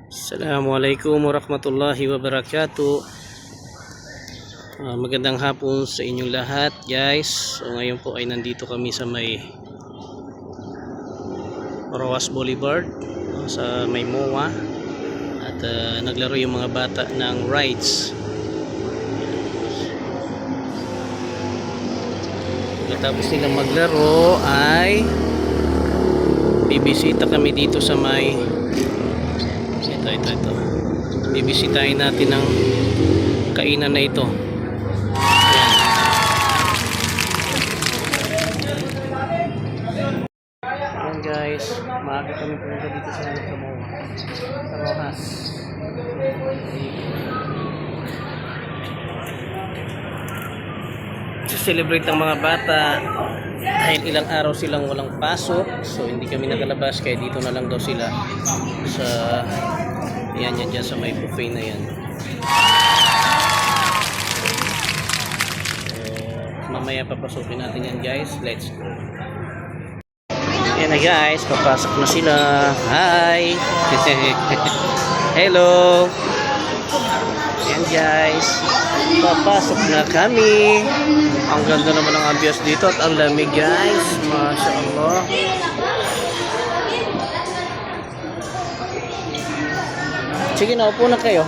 Assalamualaikum warahmatullahi wabarakatuh. Magandang hapon sa inyong lahat, guys. So ngayon po ay nandito kami sa may Roas Boulevard, sa may MOA, at naglaro yung mga bata ng rides. Tapos nilang maglaro ay bibisita kami dito sa may ito. Bibisitahin natin ang kainan na ito. Ayan guys, maaga kami pumunta dito sa MOA, sa Rojas. Celebrate ang mga bata dahil ilang araw silang walang pasok, so hindi kami nakalabas, kaya dito na lang daw sila sa yan dyan sa may buffet na yan. So mamaya papasukin natin yan guys. Let's go. Yan na guys, papasok na sila. Hi. Hello. Yan guys, papasok na kami. Ang ganda naman ng ambience dito at ang lamig guys, masya Allah. Sige na, upo na kayo.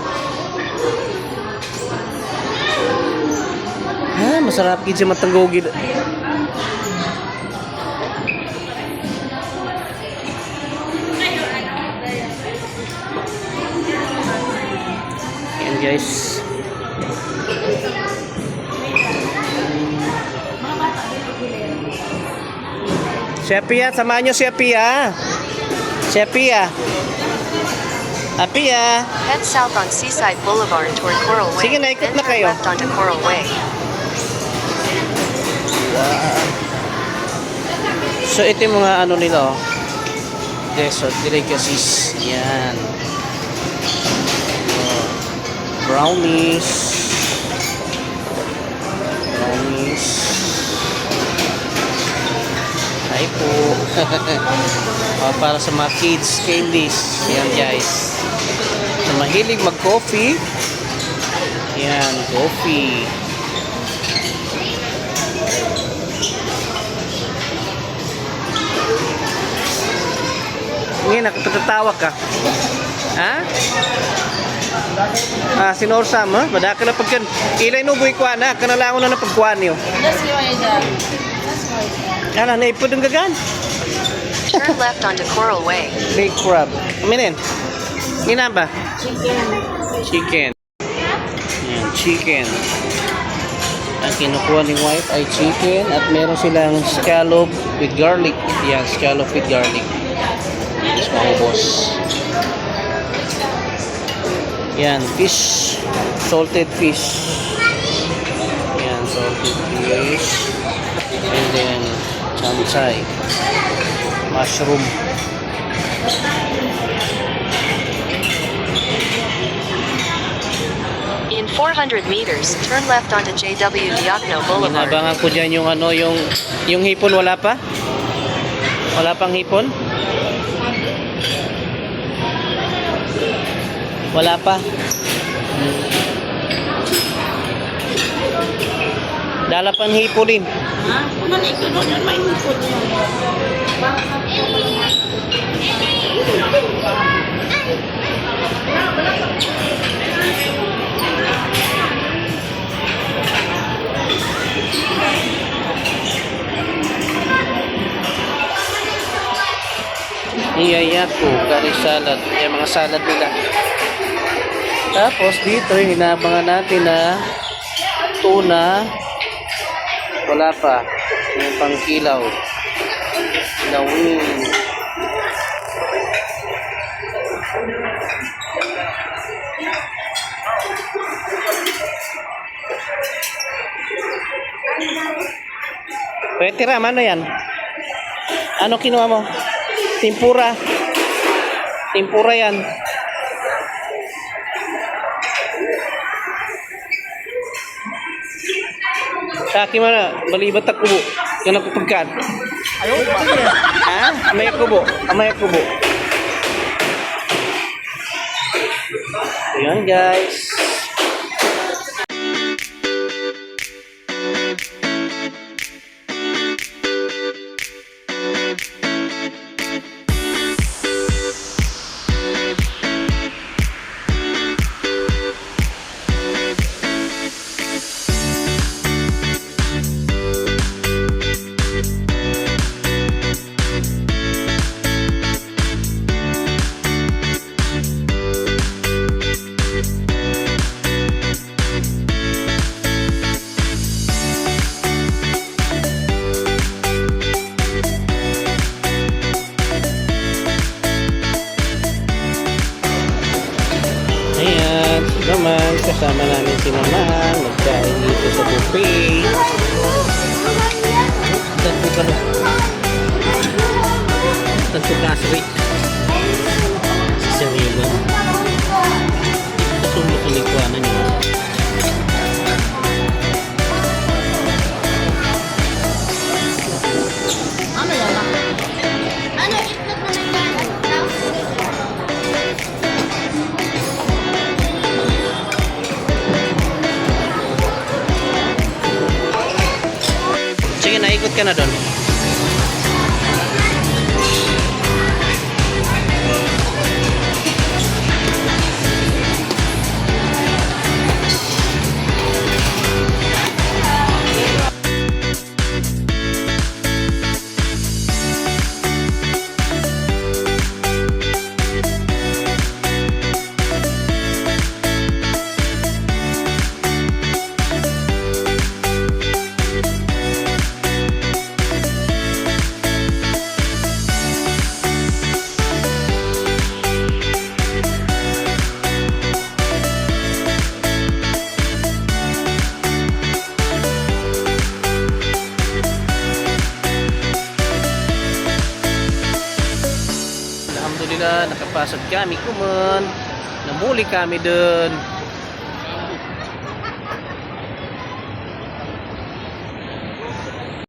Masarap gid siya matanggogid. Yan guys. Si Apia, samahan nyo si Apia. Si Apia. Apia. Head south on Seaside Boulevard toward Coral Way. Sige na, ikot then na turn kayo. left onto Coral Way. Wow. So ito yung mga ano nila, oh. Desert delicacies. Yan. Brownies. Ay po. Para sa mga kids, candies. Yan guys. So, mahilig mag-coffee. Yan, coffee. Ngayon, nakatatawa ka. Ha? Sinorsam, ha? Badaka na pagkan. Ilay no buhay kwa na. Kanalangon na pagkuhan niyo. Ano, naipod ang gagan? Turn left onto Coral Way. Big crab. Aminin. Ina ba? Chicken. Yan, chicken. Ang kinukuha ng wife ay chicken at meron silang scallop with garlic. Yan, scallop with garlic. Yes, mga boss. Yan, fish. Salted fish. Yan, salted fish. And then, chamchay. Mushroom. In 400 meters, turn left onto JW Diokno Boulevard. Inabangan ko dyan yung ano, yung hipon wala pa? Wala pang hipon? Wala pa? Dala pang hipon din. Kunan ito doon yan, may hipon yan. Iyayako, curry salad. Yung mga salad nila. Tapos dito, hinabangan natin na tuna. Wala pa. Yung pangkilaw. Kilawin. Pwede ram, ano yan? Ano kinuha mo? Tempura. Tempura yan. Sa akin mana, balibat ako po. Yan ako pagkat. Ayaw pa. Ha? Amay kubo. Amay kubo. Yun guys. Ayan, naman kasama namin si Mamang nagkain dito sa buffet. Tanto ka no? Tanto kasri. Si Sarilo. Ito sumusulikuanan niya. Ano yan? Ano itlog na nangyari? Sige, naikot ka na doon. Alhamdulillah, nakapasok kami kuman. Namuli kami dun.